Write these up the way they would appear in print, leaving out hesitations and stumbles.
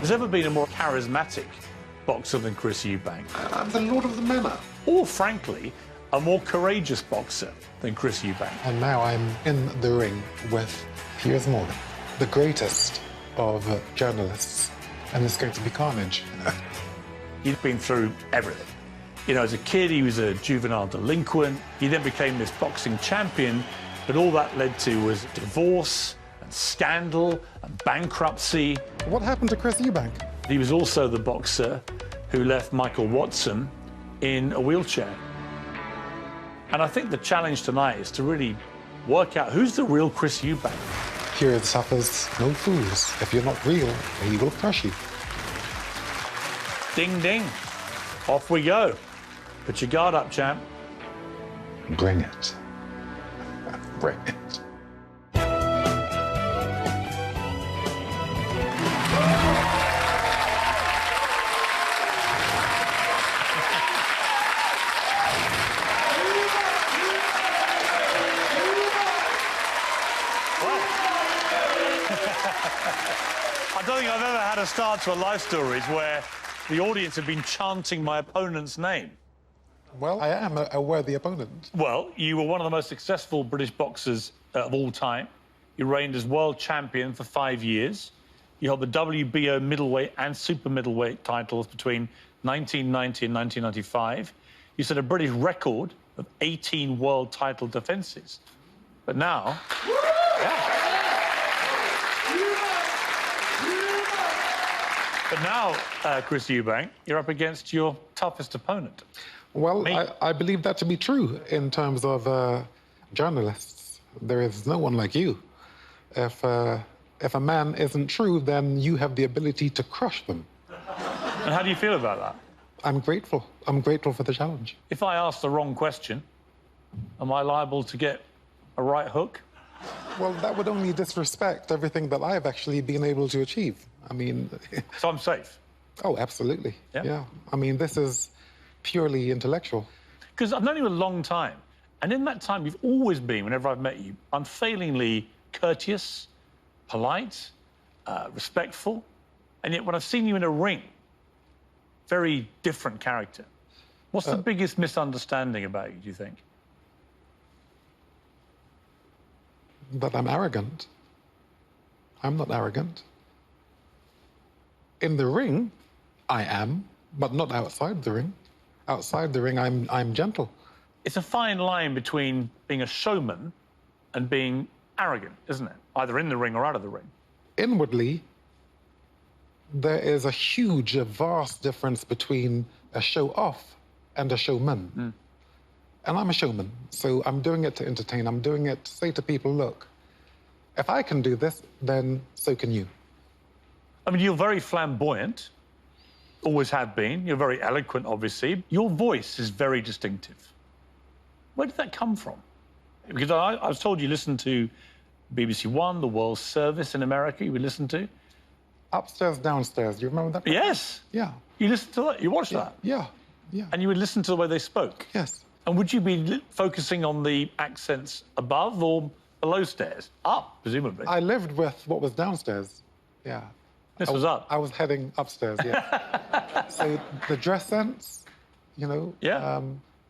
There's ever been a more charismatic boxer than Chris Eubank? I'm the Lord of the Manor. Or, frankly, a more courageous boxer than Chris Eubank? And now I'm in the ring with Piers, the greatest of journalists, and it's going to be carnage. He'd been through everything. You know, as a kid, he was a juvenile delinquent. He then became this boxing champion, but all that led to was divorce and scandal and bankruptcy. What happened to Chris Eubank? He was also the boxer who left Michael Watson in a wheelchair. And I think the challenge tonight is to really work out who's the real Chris Eubank. Piers suffers no fools. If you're not real, he will crush you. Ding, ding. Off we go. Put your guard up, champ. Bring it. Bring it. I don't think I've ever had a start to a life stories where the audience have been chanting my opponent's name. Well, I am a worthy opponent. Well, you were one of the most successful British boxers of all time. You reigned as world champion for 5 years. You held the WBO middleweight and super middleweight titles between 1990 and 1995. You set a British record of 18 world title defences. But now... But now, Chris Eubank, you're up against your toughest opponent. Well, I believe that to be true in terms of journalists. There is no one like you. If a man isn't true, then you have the ability to crush them. And how do you feel about that? I'm grateful. I'm grateful for the challenge. If I ask the wrong question, am I liable to get a right hook? Well, that would only disrespect everything that I've actually been able to achieve. I mean... So I'm safe? Oh, absolutely. Yeah? I mean, this is purely intellectual. Because I've known you a long time, and in that time, you've always been, whenever I've met you, unfailingly courteous, polite, respectful, and yet when I've seen you in a ring, very different character. What's the biggest misunderstanding about you, do you think? That I'm arrogant. I'm not arrogant. In the ring, I am, but not outside the ring. Outside the ring, I'm gentle. It's a fine line between being a showman and being arrogant, isn't it? Either in the ring or out of the ring. Inwardly, there is a huge, a vast difference between a show-off and a showman. And I'm a showman, so I'm doing it to entertain. I'm doing it to say to people, look, if I can do this, then so can you. I mean, you're very flamboyant, always have been. You're very eloquent, obviously. Your voice is very distinctive. Where did that come from? Because I was told you listened to BBC One, the World Service in America, you would listen to. Upstairs, downstairs, do you remember that? Yes. Yeah. You listened to that? You watched that? Yeah. And you would listen to the way they spoke? Yes. And would you be focusing on the accents above or below stairs? Up, presumably. I lived with what was downstairs, yeah. This was up? I was heading upstairs, yeah. So the dress sense, you know,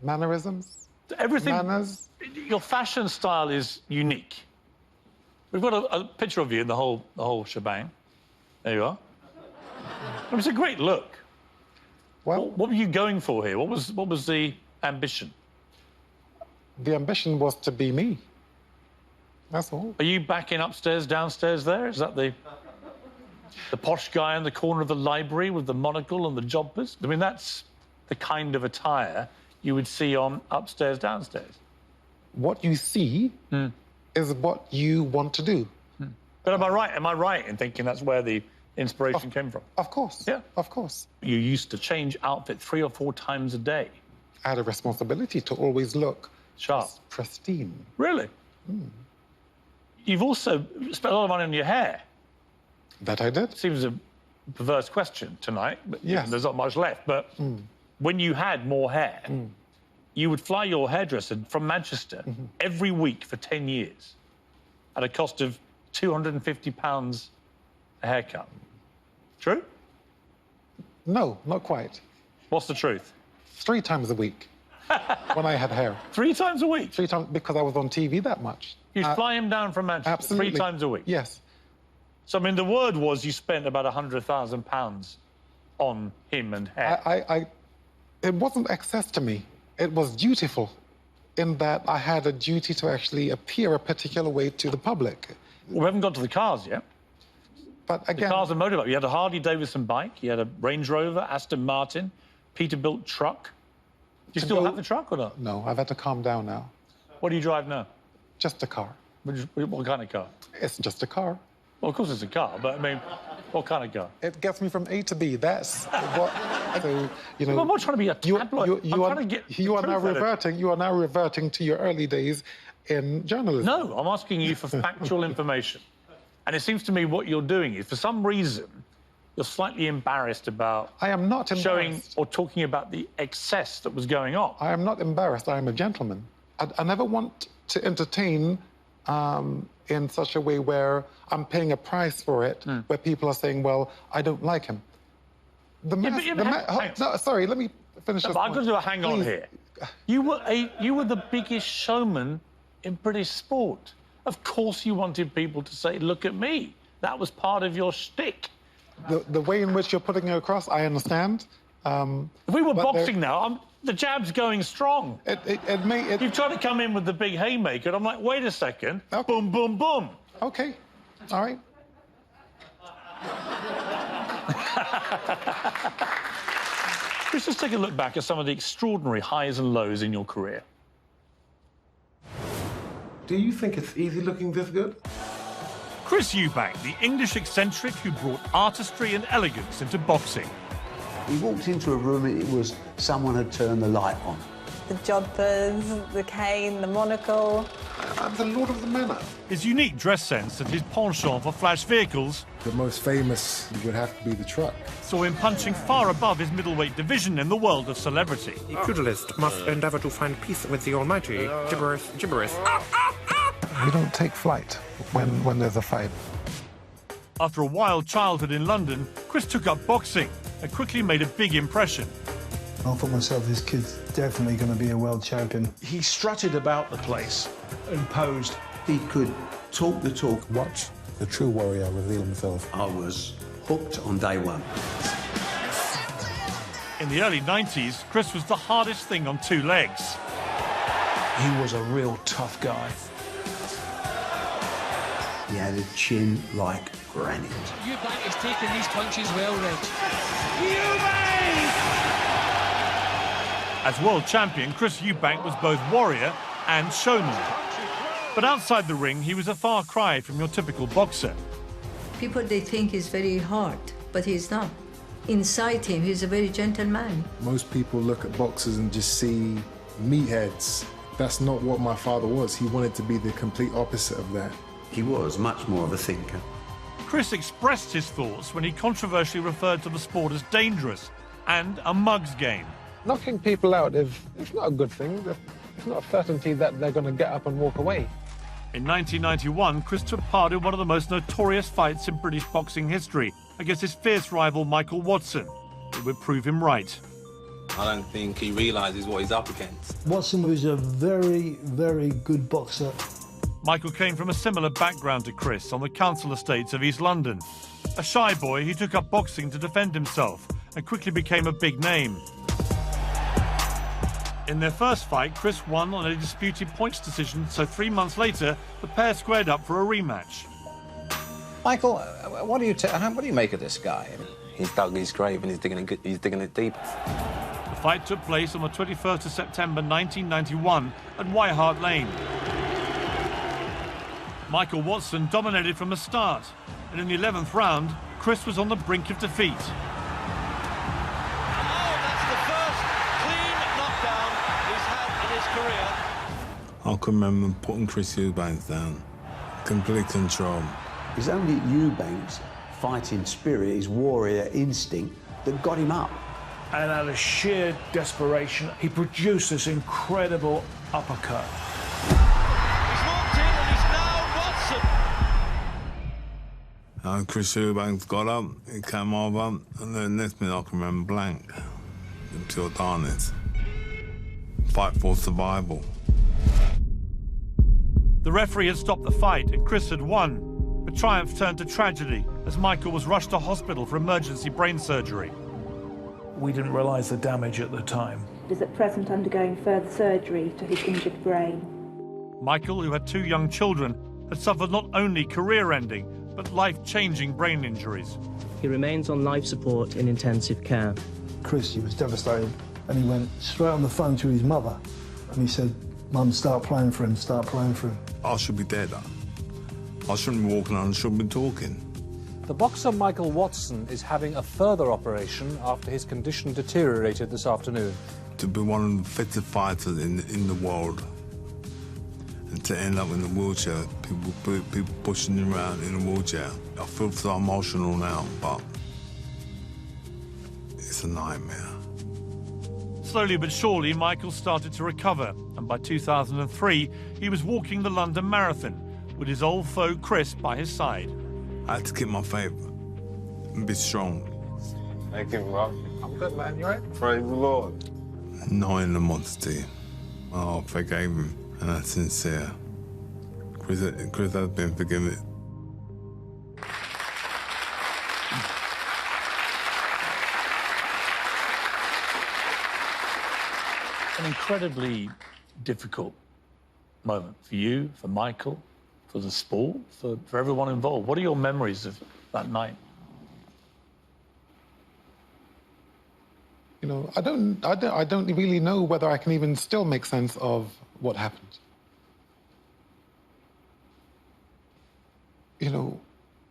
mannerisms, everything. Manners. Your fashion style is unique. We've got a picture of you in the whole shebang. There you are. It was a great look. Well, what were you going for here? What was the ambition? The ambition was to be me. That's all. Are you back in upstairs, downstairs there? Is that the posh guy in the corner of the library with the monocle and the jobbers? I mean, that's the kind of attire you would see on upstairs, downstairs. What you see is what you want to do. But am I right in thinking that's where the inspiration came from? Of course. Yeah. Of course. You used to change outfit 3 or 4 times a day. I had a responsibility to always look sharp, pristine. Really? You've also spent a lot of money on your hair. That I did. Seems a perverse question tonight, but yes. There's not much left. But when you had more hair, you would fly your hairdresser from Manchester every week for 10 years at a cost of £250 a haircut. True? No, not quite. What's the truth? 3 times a week when I had hair. 3 times a week? 3 times, because I was on TV that much. You'd fly him down from Manchester Absolutely. 3 times a week? Yes. So, I mean, the word was you spent about £100,000 on him and hair. It wasn't excess to me. It was dutiful in that I had a duty to actually appear a particular way to the public. Well, we haven't got to the cars yet. But again... The cars and motorbike. You had a Harley-Davidson bike, you had a Range Rover, Aston Martin, Peterbilt truck. Do you still have the truck or not? No, I've had to calm down now. What do you drive now? Just a car. What kind of car? It's just a car. Well, of course it's a car, but, I mean, what kind of car? It gets me from A to B. That's what... So, you know... I'm not trying to be a tabloid. You are now reverting to your early days in journalism. No, I'm asking you for factual information. And it seems to me what you're doing is, for some reason, you're slightly embarrassed about... I am not embarrassed. ...showing or talking about the excess that was going on. I am not embarrassed. I am a gentleman. I never want to entertain in such a way where I'm paying a price for it, where people are saying, well, I don't like him. No, sorry, let me finish this I'm going to do a hang on Please. here. You were the biggest showman in British sport. Of course you wanted people to say, look at me. That was part of your shtick. The way in which you're putting it across, I understand. If we were boxing now, the jab's going strong. You've tried to come in with the big haymaker, and I'm like, wait a second. Okay. Boom, boom, boom. OK. All right. Let's just take a look back at some of the extraordinary highs and lows in your career. Do you think it's easy looking this good? Chris Eubank, the English eccentric who brought artistry and elegance into boxing. He walked into a room and it was someone had turned the light on. The jodhpurs, the cane, the monocle. I'm the Lord of the Manor. His unique dress sense and his penchant for flash vehicles... The most famous would have to be the truck. ...saw him punching far above his middleweight division in the world of celebrity. The pugilist must endeavour to find peace with the Almighty. Gibberish, gibberish. You don't take flight when there's a fight. After a wild childhood in London, Chris took up boxing and quickly made a big impression. I thought myself, this kid's definitely going to be a world champion. He strutted about the place and posed. He could talk the talk. Watch the true warrior reveal himself. I was hooked on day one. In the early 90s, Chris was the hardest thing on 2 legs. He was a real tough guy. He had a chin like granite. Eubank is taking these punches well, Reg. Eubank! As world champion, Chris Eubank was both warrior and showman. But outside the ring, he was a far cry from your typical boxer. People, they think he's very hard, but he's not. Inside him, he's a very gentle man. Most people look at boxers and just see meatheads. That's not what my father was. He wanted to be the complete opposite of that. He was much more of a thinker. Chris expressed his thoughts when he controversially referred to the sport as dangerous and a mug's game. Knocking people out it's not a good thing. It's not a certainty that they're going to get up and walk away. In 1991, Chris took part in one of the most notorious fights in British boxing history against his fierce rival Michael Watson. It would prove him right. I don't think he realises what he's up against. Watson was a very, very good boxer. Michael came from a similar background to Chris on the council estates of East London. A shy boy, he took up boxing to defend himself and quickly became a big name. In their first fight, Chris won on a disputed points decision, so 3 months later, the pair squared up for a rematch. Michael, what do you make of this guy? He's dug his grave and he's digging it deep. The fight took place on the 21st of September 1991 at White Hart Lane. Michael Watson dominated from the start, and in the 11th round, Chris was on the brink of defeat. I can remember putting Chris Eubank down. Complete control. It's only Eubank's fighting spirit, his warrior instinct, that got him up. And out of sheer desperation, he produced this incredible uppercut. He's walked in and he's now Watson. Chris Eubank got up, he came over, and then next minute I can remember blank. Until darkness. Fight for survival. The referee had stopped the fight and Chris had won. But triumph turned to tragedy as Michael was rushed to hospital for emergency brain surgery. We didn't realise the damage at the time. He is at present undergoing further surgery to his injured brain. Michael, who had 2 young children, had suffered not only career-ending, but life-changing brain injuries. He remains on life support in intensive care. Chris, he was devastated, and he went straight on the phone to his mother, and he said, "Mum, start playing for him, start playing for him." I should be dead. I shouldn't be walking on, I shouldn't be talking. The boxer Michael Watson is having a further operation after his condition deteriorated this afternoon. To be one of the fittest fighters in the world, and to end up in a wheelchair, people pushing him around in a wheelchair. I feel so emotional now, but it's a nightmare. Slowly but surely, Michael started to recover, and by 2003, he was walking the London Marathon with his old foe Chris by his side. I had to keep my faith and be strong. Thank you, bro. I'm good, man. You right? Praise the Lord. No animosity. I forgave him, and that's sincere. Chris has been forgiven. An incredibly difficult moment for you, for Michael, for the sport, for everyone involved. What are your memories of that night? You know, I don't really know whether I can even still make sense of what happened. You know,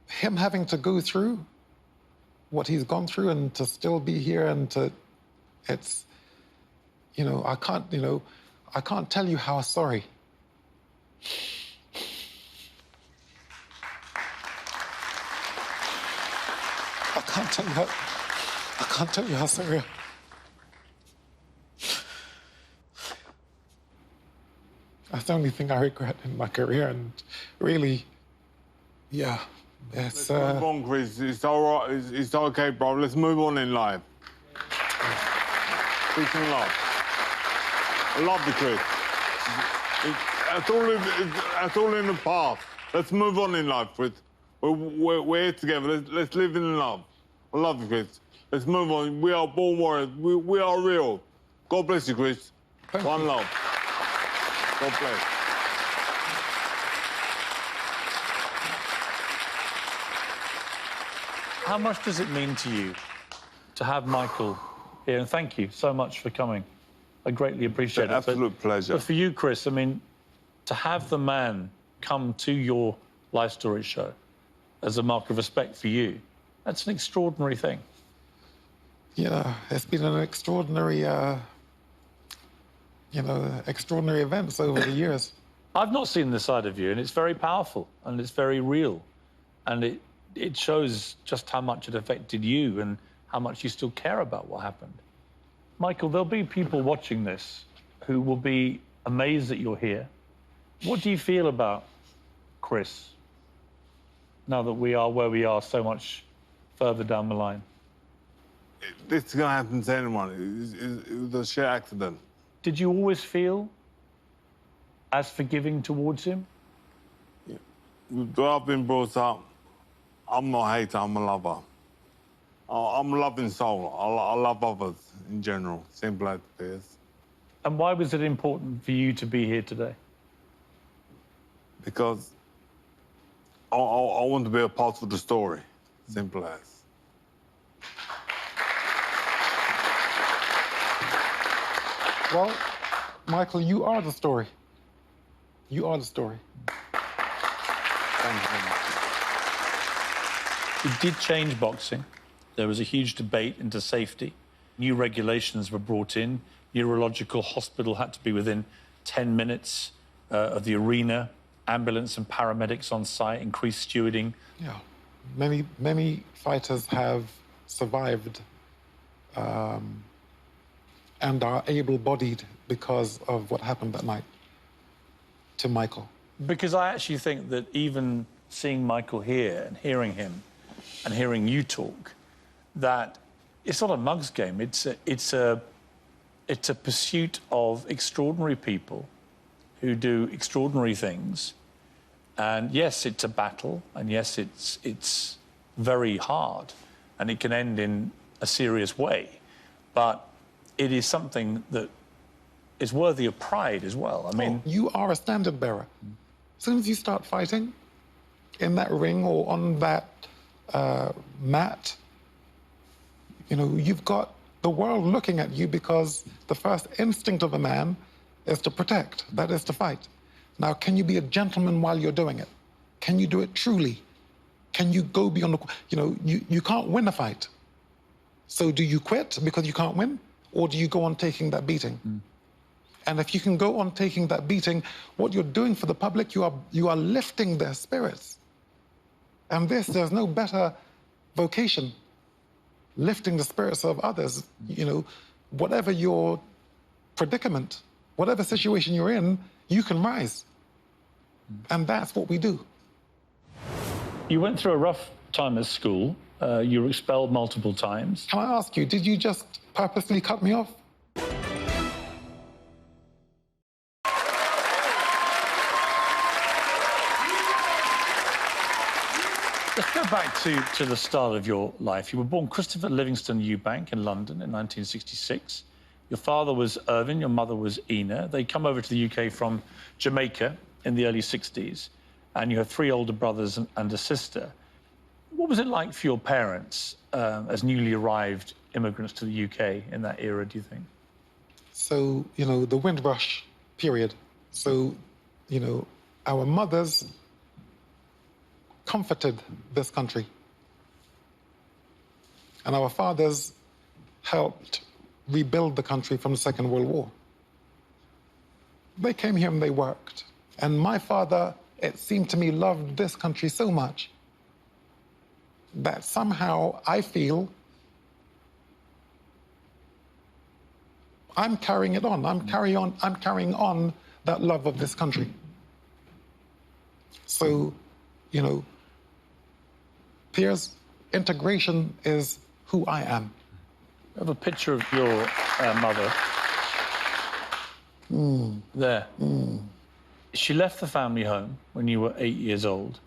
him having to go through what he's gone through and to still be here and to, it's, you know, I can't tell you how sorry. I can't tell you how sorry. That's the only thing I regret in my career, and really, yeah, it's... Move on, Chris. It's all right. It's okay, bro. Let's move on in life. Peace and love. I love you, Chris. That's all in the past. Let's move on in life, Chris. We're here together. Let's live in love. I love you, Chris. Let's move on. We are born warriors. We are real. God bless you, Chris. One love. God bless. How much does it mean to you to have Michael here? And thank you so much for coming. I greatly appreciate it. Absolute pleasure. But for you, Chris, I mean, to have the man come to your Life Story show as a mark of respect for you, that's an extraordinary thing. Yeah, it's been an extraordinary, extraordinary events over the years. I've not seen this side of you, and it's very powerful, and it's very real. And it shows just how much it affected you and how much you still care about what happened. Michael, there'll be people watching this who will be amazed that you're here. What do you feel about Chris now that we are where we are so much further down the line? This is going to happen to anyone. It was a sheer accident. Did you always feel as forgiving towards him? Yeah. The way I've been brought up, I'm not a hater, I'm a lover. I'm a loving soul. I love others in general, simple as it is. And why was it important for you to be here today? Because I want to be a part of the story, simple as. Well, Michael, you are the story. You are the story. Thank you. It did change boxing. There was a huge debate into safety. New regulations were brought in. Neurological hospital had to be within 10 minutes of the arena. Ambulance and paramedics on site, increased stewarding. Yeah, many fighters have survived and are able-bodied because of what happened that night to Michael. Because I actually think that even seeing Michael here and hearing him, and hearing you talk that it's not a mug's game. It's a pursuit of extraordinary people who do extraordinary things. And yes, it's a battle, and yes, it's very hard, and it can end in a serious way. But it is something that is worthy of pride as well. I mean, you are a standard bearer. As soon as you start fighting in that ring or on that mat, you know, you've got the world looking at you, because the first instinct of a man is to protect, that is to fight. Now, can you be a gentleman while you're doing it? Can you do it truly? Can you go beyond the, you know, you can't win a fight. So do you quit because you can't win? Or do you go on taking that beating? And if you can go on taking that beating, what you're doing for the public, you are lifting their spirits. And there's no better vocation, lifting the spirits of others. You know, whatever your predicament, whatever situation you're in, you can rise. And that's what we do. You went through a rough time at school. You were expelled multiple times. Can I ask you, did you just purposely cut me off? Let's go back to the start of your life. You were born Christopher Livingston Eubank in London in 1966. Your father was Irvin, your mother was Ina. They come over to the UK from Jamaica in the early 60s, and you have 3 older brothers and a sister. What was it like for your parents as newly arrived immigrants to the UK in that era, do you think? So, you know, the Windrush period. So, you know, our mothers comforted this country. And our fathers helped rebuild the country from the Second World War. They came here and they worked. And my father, it seemed to me, loved this country so much that somehow I feel I'm carrying it on. I'm carrying on that love of this country. So, you know, Piers, integration is who I am. I have a picture of your mother. There. She left the family home when you were 8 years old,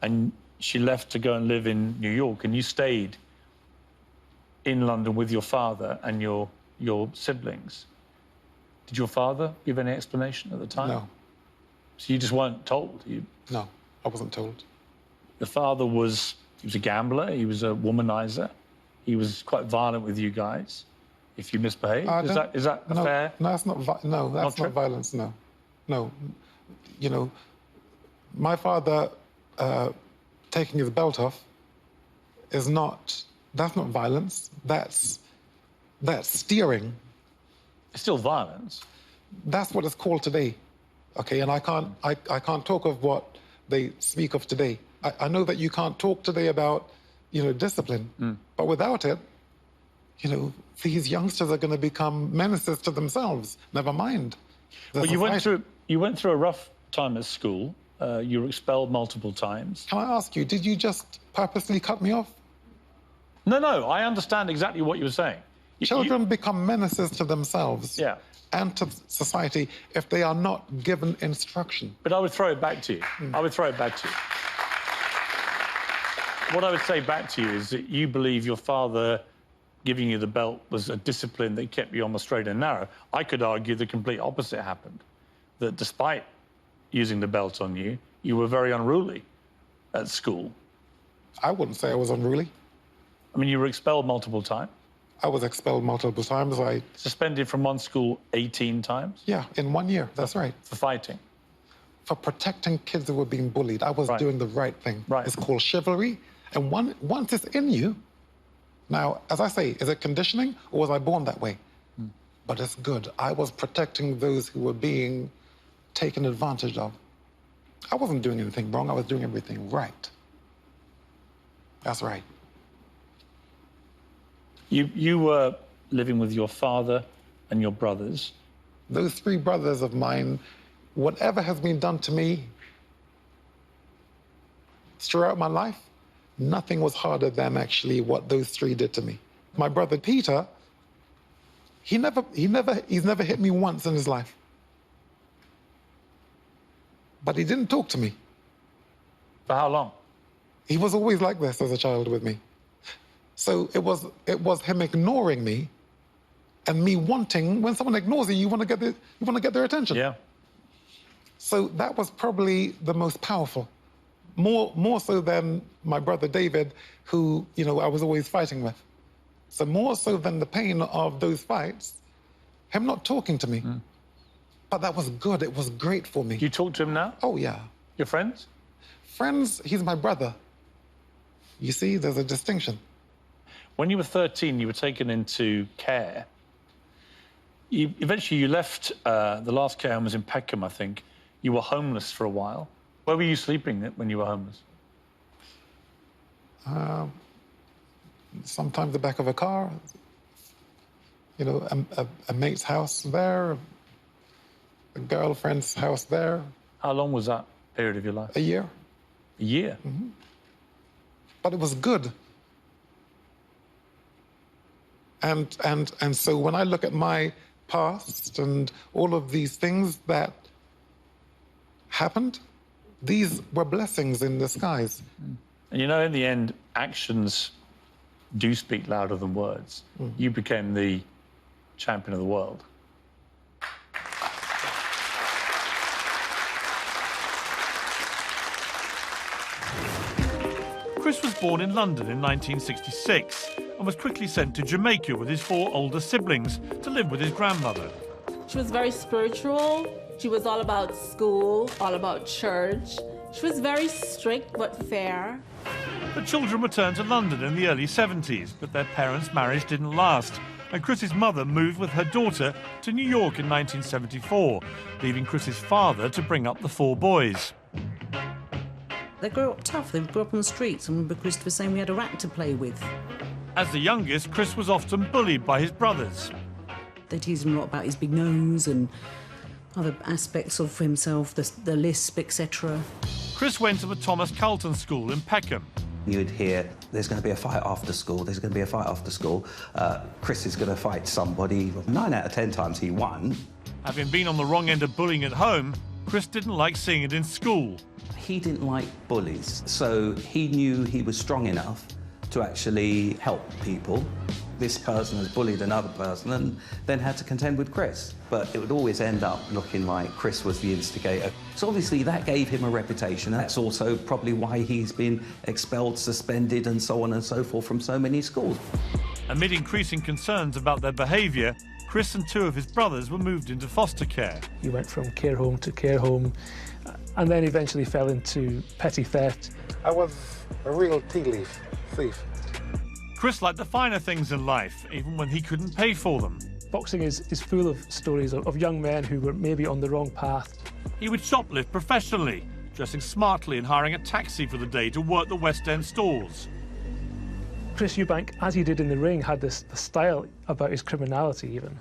and she left to go and live in New York, and you stayed in London with your father and your siblings. Did your father give any explanation at the time? No. So you just weren't told? No, I wasn't told. Your father he was a gambler, he was a womanizer, he was quite violent with you guys if you misbehaved. Is that fair? No, that's not violence, no. No. You know, my father taking his belt off that's not violence, that's steering. It's still violence. That's what it's called today. Okay, and I can't talk of what they speak of today. I know that you can't talk today about, you know, discipline, but without it, you know, these youngsters are going to become menaces to themselves. Never mind. Well, you went through a rough time at school. You were expelled multiple times. Can I ask you, did you just purposely cut me off? No, I understand exactly what you were saying. Children become menaces to themselves. Yeah. And to society if they are not given instruction. But I would throw it back to you. I would throw it back to you. What I would say back to you is that you believe your father giving you the belt was a discipline that kept you on the straight and narrow. I could argue the complete opposite happened, that despite using the belt on you, you were very unruly at school. I wouldn't say I was unruly. I mean, you were expelled multiple times. I was expelled multiple times. Suspended from one school 18 times? Yeah, in 1 year, that's right. For fighting? For protecting kids who were being bullied. I was doing the right thing. Right. It's called chivalry. And once it's in you, now, as I say, is it conditioning or was I born that way? But it's good. I was protecting those who were being taken advantage of. I wasn't doing anything wrong. I was doing everything right. That's right. You were living with your father and your brothers. Those 3 brothers of mine, whatever has been done to me throughout my life, nothing was harder than actually what those three did to me. My brother Peter, he's never hit me once in his life. But he didn't talk to me. For how long? He was always like this as a child with me. So it was him ignoring me and me wanting, when someone ignores you, you want to get their attention. Yeah. So that was probably the most powerful. More so than my brother David, who, you know, I was always fighting with. So more so than the pain of those fights, him not talking to me. Mm. But that was good. It was great for me. You talk to him now? Oh, yeah. Your friends? Friends, he's my brother. You see, there's a distinction. When you were 13, you were taken into care. Eventually, you left, the last care home was in Peckham, I think. You were homeless for a while. Where were you sleeping when you were homeless? Sometimes the back of a car, you know, a mate's house there, a girlfriend's house there. How long was that period of your life? A year. A year? Mm-hmm. But it was good. And so when I look at my past and all of these things that happened, these were blessings in disguise. And you know, in the end, actions do speak louder than words. Mm. You became the champion of the world. Chris was born in London in 1966 and was quickly sent to Jamaica with his 4 older siblings to live with his grandmother. She was very spiritual. She was all about school, all about church. She was very strict but fair. The children returned to London in the early 70s, but their parents' marriage didn't last, and Chris's mother moved with her daughter to New York in 1974, leaving Chris's father to bring up the 4 boys. They grew up tough. They grew up on the streets, and Chris was saying we had a rat to play with. As the youngest, Chris was often bullied by his brothers. They teased him a lot about his big nose and other aspects of himself, the lisp, etc. Chris went to the Thomas Carlton School in Peckham. You'd hear, there's going to be a fight after school, there's going to be a fight after school. Chris is going to fight somebody. 9 out of 10 times he won. Having been on the wrong end of bullying at home, Chris didn't like seeing it in school. He didn't like bullies, so he knew he was strong enough to actually help people. This person has bullied another person and then had to contend with Chris. But it would always end up looking like Chris was the instigator. So obviously that gave him a reputation. That's also probably why he's been expelled, suspended and so on and so forth from so many schools. Amid increasing concerns about their behaviour, Chris and 2 of his brothers were moved into foster care. He went from care home to care home and then eventually fell into petty theft. I was a real tea leaf thief. Chris liked the finer things in life, even when he couldn't pay for them. Boxing is full of stories of young men who were maybe on the wrong path. He would shoplift professionally, dressing smartly and hiring a taxi for the day to work the West End stalls. Chris Eubank, as he did in the ring, had the style about his criminality even.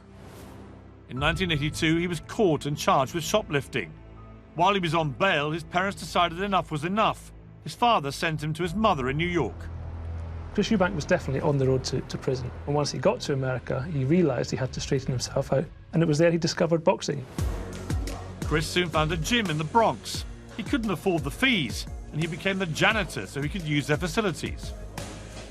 In 1982, he was caught and charged with shoplifting. While he was on bail, his parents decided enough was enough. His father sent him to his mother in New York. Chris Eubank was definitely on the road to prison. And once he got to America, he realised he had to straighten himself out. And it was there he discovered boxing. Chris soon found a gym in the Bronx. He couldn't afford the fees, and he became the janitor so he could use their facilities.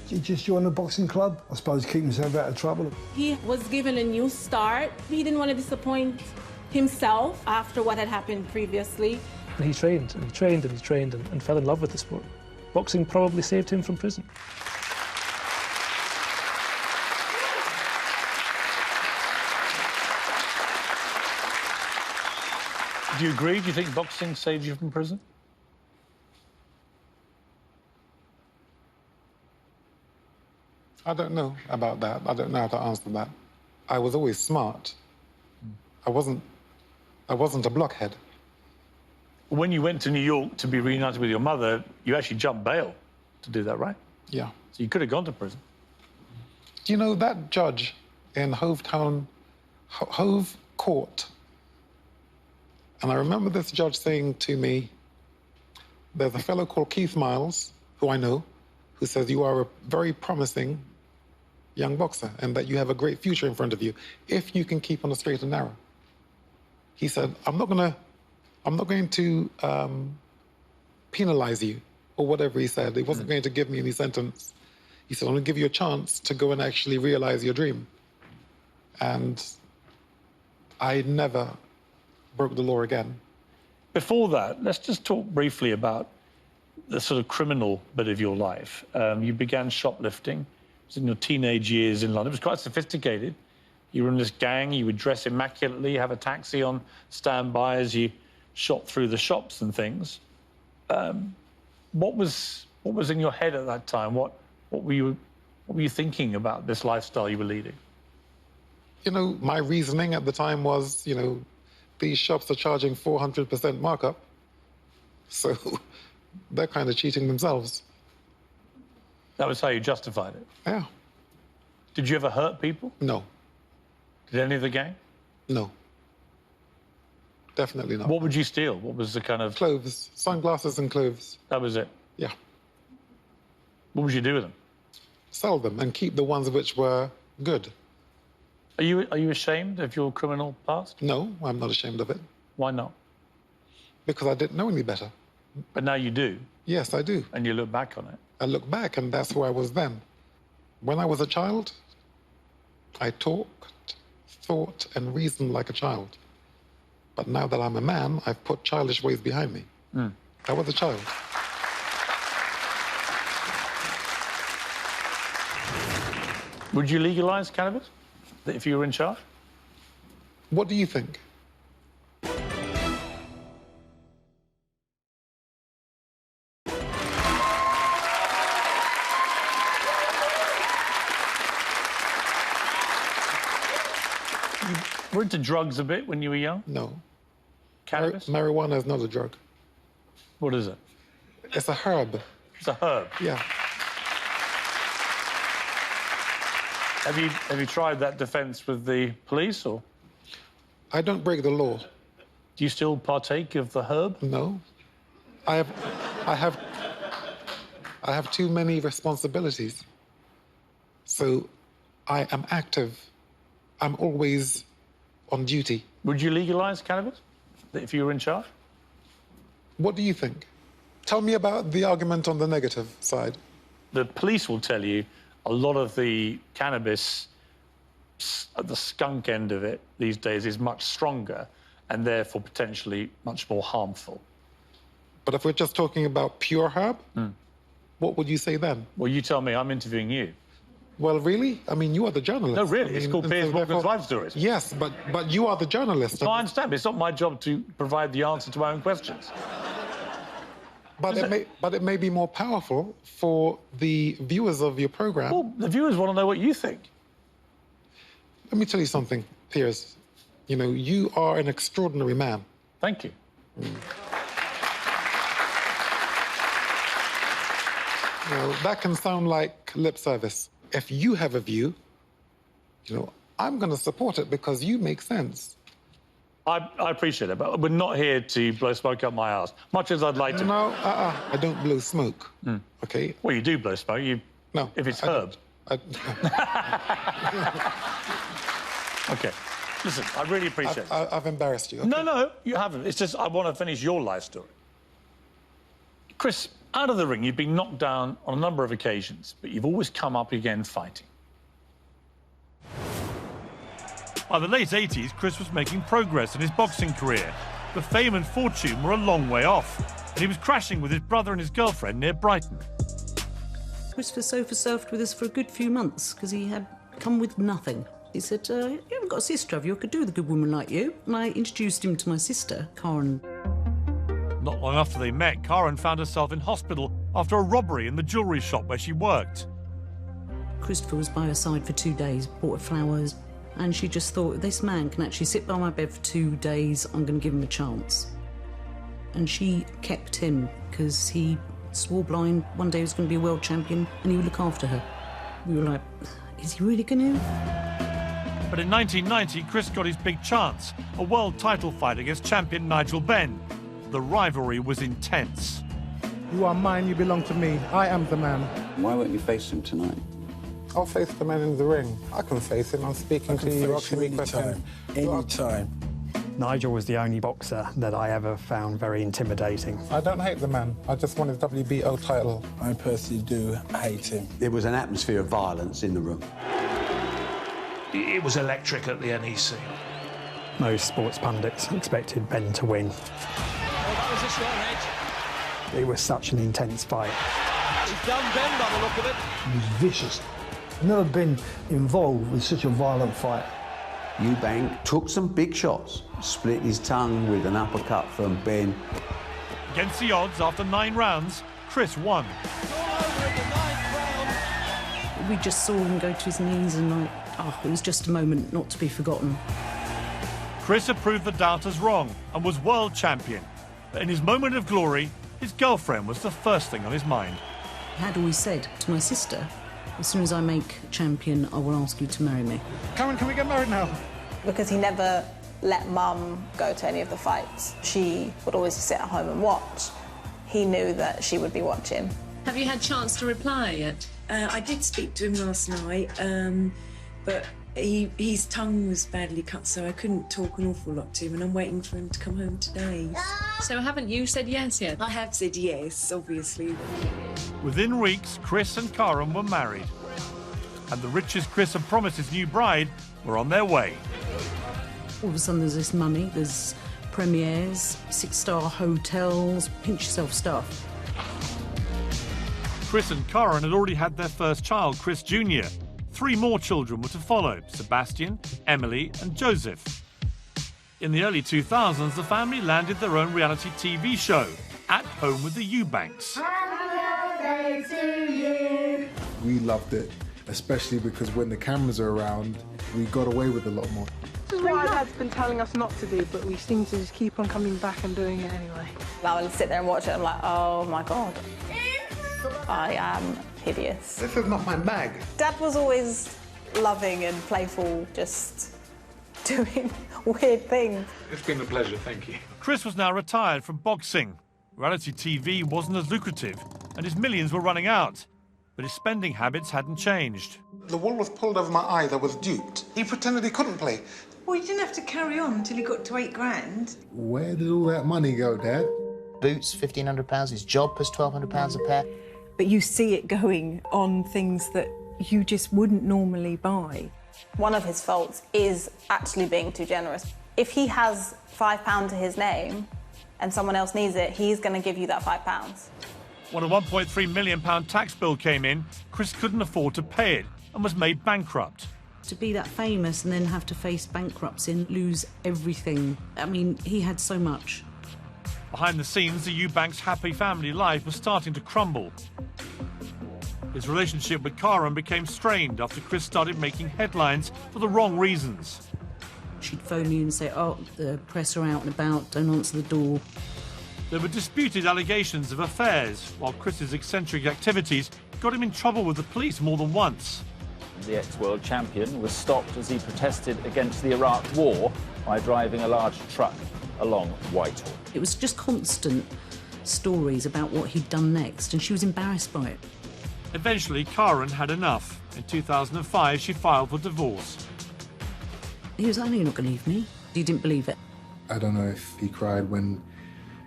He just joined the boxing club, I suppose, to keep himself out of trouble. He was given a new start. He didn't want to disappoint himself after what had happened previously. And he trained, and he trained, and he trained, and fell in love with the sport. Boxing probably saved him from prison. Do you agree? Do you think boxing saved you from prison? I don't know about that. I don't know how to answer that. I was always smart. I wasn't a blockhead. When you went to New York to be reunited with your mother, you actually jumped bail to do that, right? Yeah. So you could have gone to prison. Do you know that judge in Hove Court? And I remember this judge saying to me, there's a fellow called Keith Miles, who I know, who says you are a very promising young boxer and that you have a great future in front of you if you can keep on the straight and narrow. He said, I'm not going to penalize you, or whatever he said. He wasn't going to give me any sentence. He said, I'm going to give you a chance to go and actually realize your dream. And I never broke the law again. Before that, let's just talk briefly about the sort of criminal bit of your life. You began shoplifting. It was in your teenage years in London. It was quite sophisticated. You were in this gang. You would dress immaculately, have a taxi on standby as you shot through the shops and things. What was in your head at that time? What were you thinking about this lifestyle you were leading? You know, my reasoning at the time was, you know, these shops are charging 400% markup, so they're kind of cheating themselves. That was how you justified it? Yeah. Did you ever hurt people? No. Did any of the gang? No. Definitely not. What would you steal? What was the kind of... Clothes. Sunglasses and clothes. That was it? Yeah. What would you do with them? Sell them and keep the ones which were good. Are you ashamed of your criminal past? No, I'm not ashamed of it. Why not? Because I didn't know any better. But now you do? Yes, I do. And you look back on it? I look back, and that's who I was then. When I was a child, I talked, thought, and reasoned like a child. But now that I'm a man, I've put childish ways behind me. I was a child. Would you legalise cannabis if you were in charge? What do you think? You were into drugs a bit when you were young? No. Cannabis? Marijuana is not a drug. What is it? It's a herb. It's a herb? Yeah. Have you tried that defence with the police, or? I don't break the law. Do you still partake of the herb? No. I have too many responsibilities. So I am active. I'm always on duty. Would you legalise cannabis if you were in charge? What do you think? Tell me about the argument on the negative side. The police will tell you a lot of the cannabis, the skunk end of it these days, is much stronger and therefore potentially much more harmful. But if we're just talking about pure herb, what would you say then? Well, you tell me. I'm interviewing you. Well, really? I mean, you are the journalist. No, really. It's called Piers Morgan's Life Stories. Yes, but you are the journalist. No, I understand, but it's not my job to provide the answer to my own questions. But it may be more powerful for the viewers of your program. Well, the viewers want to know what you think. Let me tell you something, Piers. You know, you are an extraordinary man. Thank you. Well, that can sound like lip service. If you have a view, you know, I'm going to support it because you make sense. I appreciate it, but we're not here to blow smoke up my arse, much as I'd like to. No, I don't blow smoke, OK? Well, you do blow smoke. No. If it's herb. OK. Listen, I really appreciate it. I've embarrassed you. Okay? No, you haven't. It's just I want to finish your life story. Chris, out of the ring, you've been knocked down on a number of occasions, but you've always come up again fighting. By the late 80s, Chris was making progress in his boxing career, but fame and fortune were a long way off, and he was crashing with his brother and his girlfriend near Brighton. Christopher sofa surfed with us for a good few months because he had come with nothing. He said, you haven't got a sister, have you? I could do with a good woman like you. And I introduced him to my sister, Karen. Not long after they met, Karen found herself in hospital after a robbery in the jewellery shop where she worked. Christopher was by her side for 2 days, bought her flowers, and she just thought, this man can actually sit by my bed for 2 days, I'm going to give him a chance. And she kept him because he swore blind one day he was going to be a world champion and he would look after her. We were like, is he really going to? But in 1990, Chris got his big chance, a world title fight against champion Nigel Benn. The rivalry was intense. You are mine, you belong to me. I am the man. Why won't you face him tonight? I'll face the man in the ring. I can face him. I'm speaking to you, asking me questions. Anytime. Nigel was the only boxer that I ever found very intimidating. I don't hate the man. I just want his WBO title. I personally do hate him. There was an atmosphere of violence in the room. It was electric at the NEC. Most sports pundits expected Ben to win. Oh, that was a sure edge. It was such an intense fight. He's done Ben by the look of it. He was vicious. I've never been involved with such a violent fight. Eubank took some big shots, split his tongue with an uppercut from Ben. Against the odds, after 9 rounds, Chris won. We just saw him go to his knees and it was just a moment not to be forgotten. Chris had proved the doubters wrong and was world champion. But in his moment of glory, his girlfriend was the first thing on his mind. He had always said to my sister, as soon as I make champion, I will ask you to marry me. Karen, can we get married now? Because he never let Mum go to any of the fights. She would always sit at home and watch. He knew that she would be watching. Have you had a chance to reply yet? I did speak to him last night, but his tongue was badly cut, so I couldn't talk an awful lot to him, and I'm waiting for him to come home today. So haven't you said yes yet? I have said yes, obviously. Within weeks, Chris and Karen were married. And the riches Chris had promised his new bride were on their way. All of a sudden there's this money, there's premieres, 6-star hotels, pinch yourself stuff. Chris and Karen had already had their first child, Chris Jr. 3 more children were to follow, Sebastian, Emily and Joseph. In the early 2000s, the family landed their own reality TV show, At Home with the Eubanks. We loved it, especially because when the cameras are around, we got away with a lot more. This is what Dad's been telling us not to do, but we seem to just keep on coming back and doing it anyway. I would sit there and watch it, I'm like, oh my God. I am hideous. This is not my bag. Dad was always loving and playful, just doing weird things. It's been a pleasure, thank you. Chris was now retired from boxing. Reality TV wasn't as lucrative, and his millions were running out. But his spending habits hadn't changed. The wool was pulled over my eyes. I was duped. He pretended he couldn't play. Well, he didn't have to carry on until he got to 8 grand. Where did all that money go, Dad? Boots, £1,500. His job was £1,200 a pair. But you see it going on things that you just wouldn't normally buy. One of his faults is actually being too generous. If he has £5 to his name and someone else needs it, he's going to give you that £5. When a £1.3 million tax bill came in, Chris couldn't afford to pay it and was made bankrupt. To be that famous and then have to face bankruptcy and lose everything. I mean, he had so much. Behind the scenes, the Eubanks' happy family life was starting to crumble. His relationship with Karen became strained after Chris started making headlines for the wrong reasons. She'd phone me and say, oh, the press are out and about, don't answer the door. There were disputed allegations of affairs, while Chris's eccentric activities got him in trouble with the police more than once. The ex-world champion was stopped as he protested against the Iraq War by driving a large truck along Whitehall. It was just constant stories about what he'd done next, and she was embarrassed by it. Eventually, Karen had enough. In 2005, she filed for divorce. He was like, "No, you're not going to leave me." He didn't believe it. I don't know if he cried when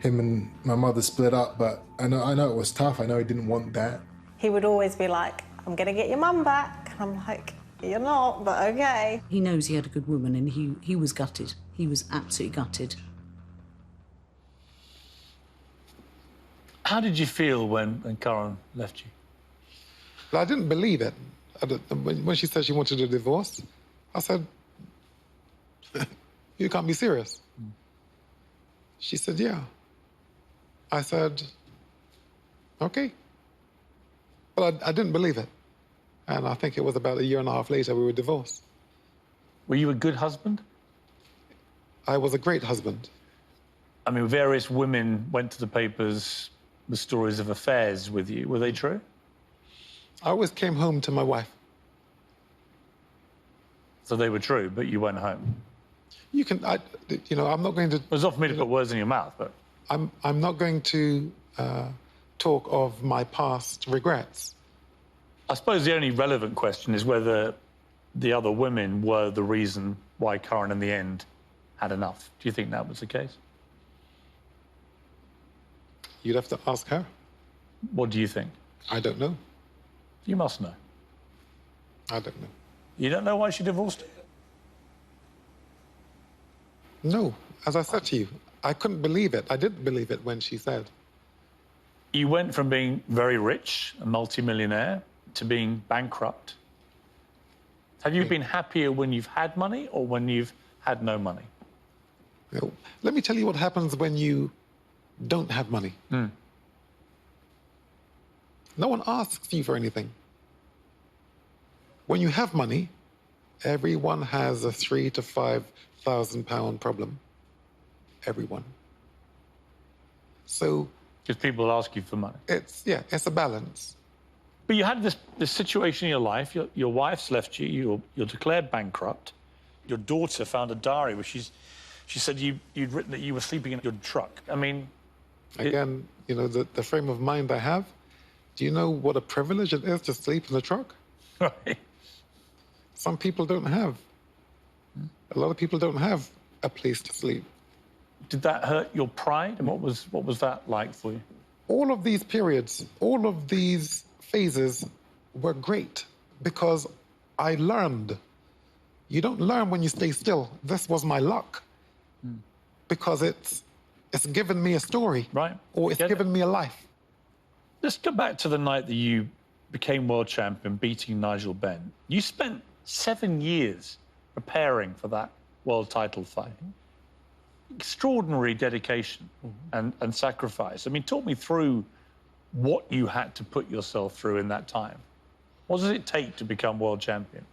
him and my mother split up, but I know it was tough. I know he didn't want that. He would always be like, I'm going to get your mum back. And I'm like, you're not, but okay. He knows he had a good woman, and he was gutted. He was absolutely gutted. How did you feel when Karen left you? I didn't believe it. When she said she wanted a divorce, I said, you can't be serious. She said, yeah. I said, okay. But I didn't believe it. And I think it was about 1.5 years later we were divorced. Were you a good husband? I was a great husband. I mean, various women went to the papers with stories of affairs with you. Were they true? I always came home to my wife. So they were true, but you went home? You can, I'm not going to... It was not for me to put words in your mouth, but... I'm not going to talk of my past regrets. I suppose the only relevant question is whether the other women were the reason why Karen, in the end, had enough. Do you think that was the case? You'd have to ask her. What do you think? I don't know. You must know. I don't know. You don't know why she divorced you? No. As I said to you, I couldn't believe it. I didn't believe it when she said. You went from being very rich, a multimillionaire, to being bankrupt. Have you been happier when you've had money or when you've had no money? No. Let me tell you what happens when you don't have money. No one asks you for anything. When you have money, everyone has a £3,000 to £5,000 problem. Everyone. So... Because people ask you for money. It's a balance. But you had this situation in your life. Your wife's left you. You're declared bankrupt. Your daughter found a diary where she said you'd written that you were sleeping in your truck. I mean... Again, you know, the frame of mind I have, do you know what a privilege it is to sleep in the truck? Right. Some people don't have. A lot of people don't have a place to sleep. Did that hurt your pride? And what was that like for you? All of these periods, all of these phases were great because I learned. You don't learn when you stay still. This was my luck. Because it's given me a story. Right. Or it's given me a life. Let's go back to the night that you became world champion, beating Nigel Benn. You spent 7 years preparing for that world title fight. Extraordinary dedication and sacrifice. I mean, talk me through what you had to put yourself through in that time. What does it take to become world champion?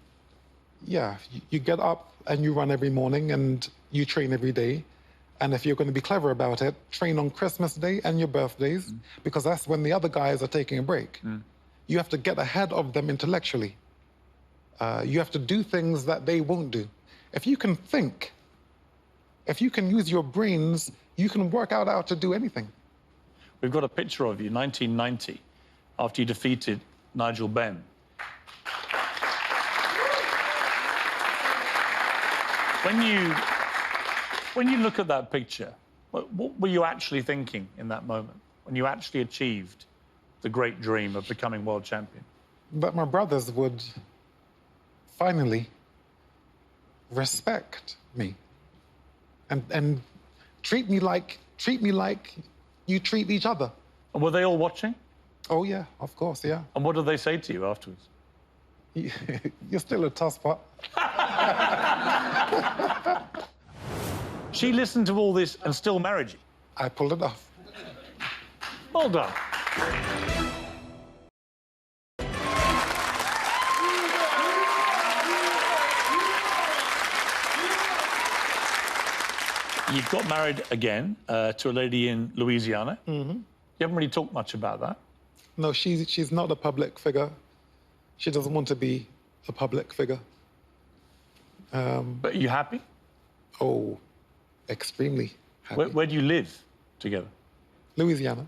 Yeah, you get up and you run every morning and you train every day. And if you're going to be clever about it, train on Christmas Day and your birthdays, because that's when the other guys are taking a break. You have to get ahead of them intellectually. You have to do things that they won't do. If you can think, if you can use your brains, you can work out how to do anything. We've got a picture of you, 1990, after you defeated Nigel Benn. When you look at that picture, what were you actually thinking in that moment, when you actually achieved the great dream of becoming world champion? That my brothers would finally respect me and treat me like you treat each other. And were they all watching? Oh, yeah, of course, yeah. And what did they say to you afterwards? You're still a tough spot. She listened to all this and still married you? I pulled it off. Well done. You've got married again to a lady in Louisiana. You haven't really talked much about that. No, she's not a public figure. She doesn't want to be a public figure. But are you happy? Oh, extremely happy. Where do you live together? Louisiana.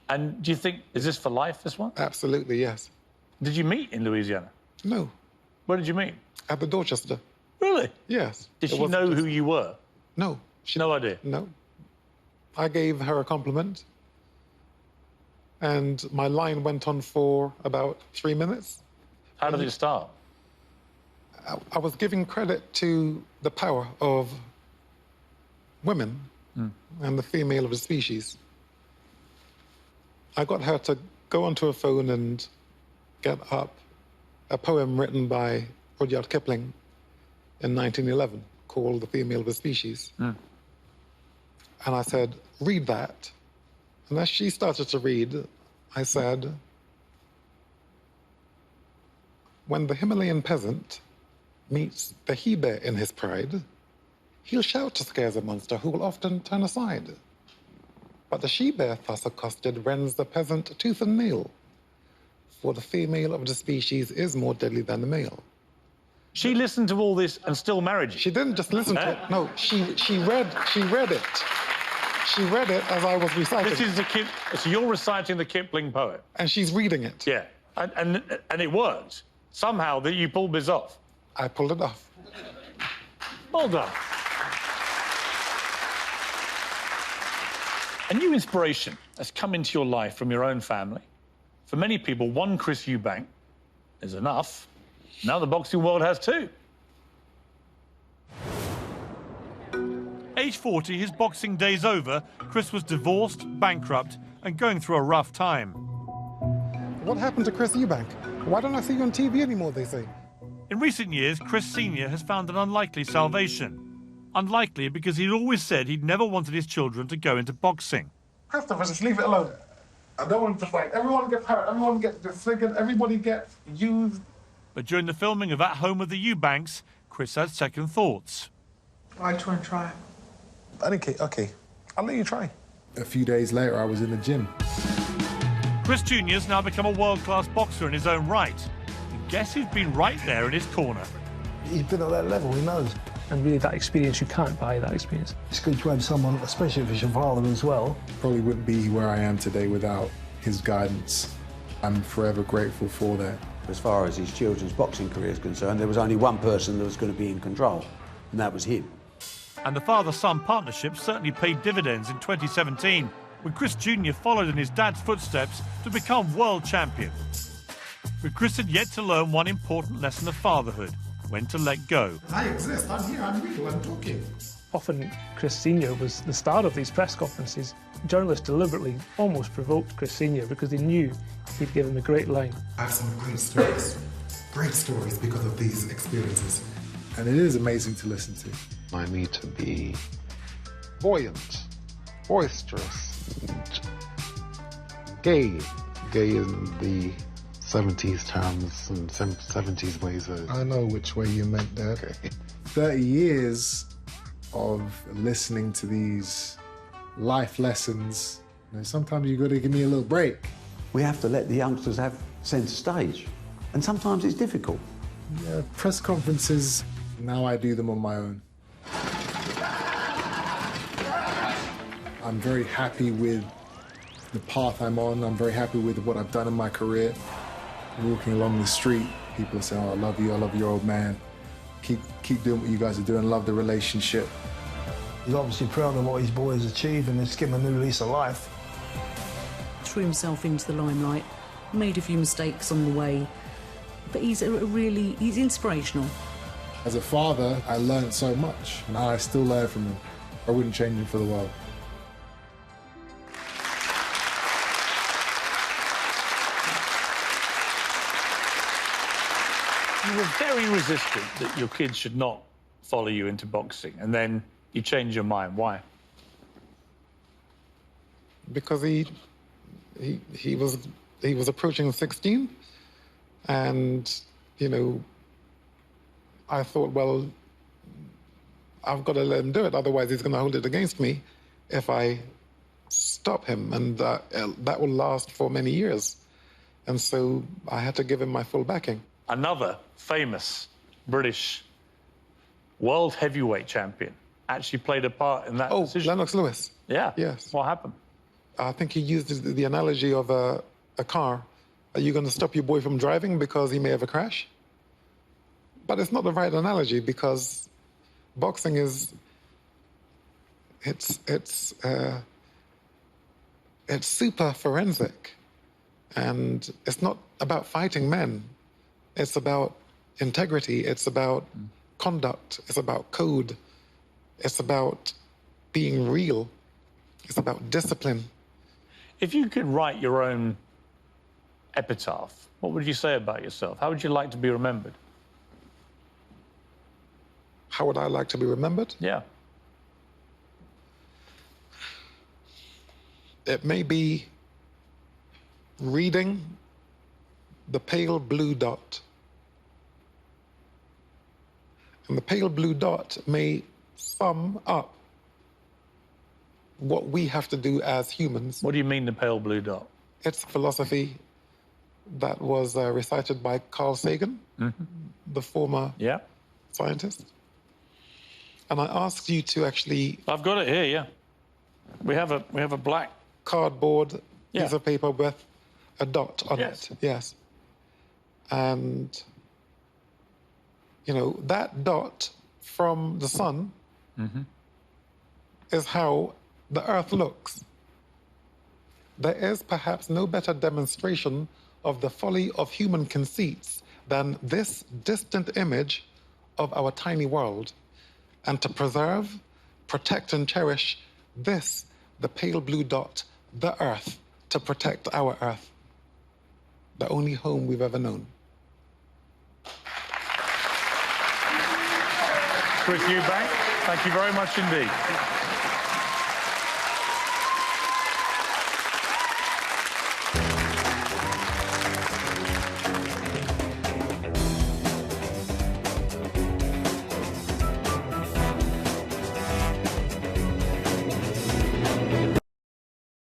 And do you think, is this for life, this one? Absolutely, yes. Did you meet in Louisiana? No. Where did you meet? At the Dorchester. Really? Yes. Did she know who you were? No. No idea? No. I gave her a compliment. And my line went on for about 3 minutes. How did it start? I was giving credit to the power of women and the female of the species. I got her to go onto a phone and get up a poem written by Rudyard Kipling in 1911 called The Female of the Species. And I said, read that. And as she started to read, I said, when the Himalayan peasant meets the he-bear in his pride, he'll shout to scare the monster who will often turn aside. But the she-bear thus accosted rends the peasant tooth and nail, for the female of the species is more deadly than the male. She listened to all this and still married you? She didn't just listen to it. No, she read it. She read it as I was reciting. So you're reciting the Kipling poem? And she's reading it. Yeah. And it worked. Somehow that you pulled this off. I pulled it off. Well done. A new inspiration has come into your life from your own family. For many people, one Chris Eubank is enough. Now the boxing world has two. Age 40, his boxing days over, Chris was divorced, bankrupt, and going through a rough time. What happened to Chris Eubank? Why don't I see you on TV anymore, they say? In recent years, Chris Sr. has found an unlikely salvation. Unlikely because he'd always said he'd never wanted his children to go into boxing. Christopher, just leave it alone. I don't want to fight. Everyone gets hurt. Everyone gets disfigured. Everybody gets used. But during the filming of At Home with the Eubanks, Chris had second thoughts. I just want to try. Okay, I'll let you try. A few days later, I was in the gym. Chris Jr.'s now become a world-class boxer in his own right. And guess who's been right there in his corner? He's been at that level, he knows. And really, that experience, you can't buy that experience. It's good to have someone, especially if it's your father as well. Probably wouldn't be where I am today without his guidance. I'm forever grateful for that. As far as his children's boxing career is concerned, there was only one person that was going to be in control, and that was him. And the father-son partnership certainly paid dividends in 2017, when Chris Jr. followed in his dad's footsteps to become world champion. But Chris had yet to learn one important lesson of fatherhood: when to let go. I exist. I'm here. I'm real. I'm talking. Often, Chris Sr. was the star of these press conferences. Journalists deliberately almost provoked Chris Sr. because they knew he'd give him a great line. I have some great stories. Great stories because of these experiences. And it is amazing to listen to. I need to be buoyant, boisterous, and gay. Gay in the 70s terms and 70s ways. I know which way you meant that. Okay. 30 years of listening to these life lessons. You know, sometimes you got to give me a little break. We have to let the youngsters have centre stage, and sometimes it's difficult. Yeah, press conferences, now I do them on my own. I'm very happy with the path I'm on. I'm very happy with what I've done in my career. Walking along the street, people are saying, "Oh, I love you, old man. Keep doing what you guys are doing, love the relationship." He's obviously proud of what his boy has achieved and it's given him a new lease of life. Threw himself into the limelight, made a few mistakes on the way, but he's inspirational. As a father, I learned so much, and I still learn from him. I wouldn't change him for the world. You were very resistant that your kids should not follow you into boxing, and then you changed your mind. Why? Because he was approaching 16, and you know, I thought, well, I've got to let him do it, otherwise he's going to hold it against me if I stop him, and that will last for many years. And so I had to give him my full backing. Another famous British world heavyweight champion actually played a part in that decision. Lennox Lewis. Yeah. Yes. What happened? I think he used the analogy of a car. Are you going to stop your boy from driving because he may have a crash? But it's not the right analogy, because boxing is it's super forensic, and it's not about fighting men. It's about integrity. It's about conduct. It's about code. It's about being real. It's about discipline. If you could write your own epitaph, what would you say about yourself? How would you like to be remembered? How would I like to be remembered? Yeah. It may be reading the pale blue dot. And the pale blue dot may sum up what we have to do as humans. What do you mean, the pale blue dot? It's philosophy that was recited by Carl Sagan, the former scientist. And I asked you to actually... I've got it here, yeah. We have a black... cardboard piece of paper with a dot on it. Yes. And, you know, that dot from the sun is how the Earth looks. There is perhaps no better demonstration of the folly of human conceits than this distant image of our tiny world. And to preserve, protect and cherish this, the pale blue dot, the Earth, to protect our Earth, the only home we've ever known. Chris Eubank, thank you very much indeed.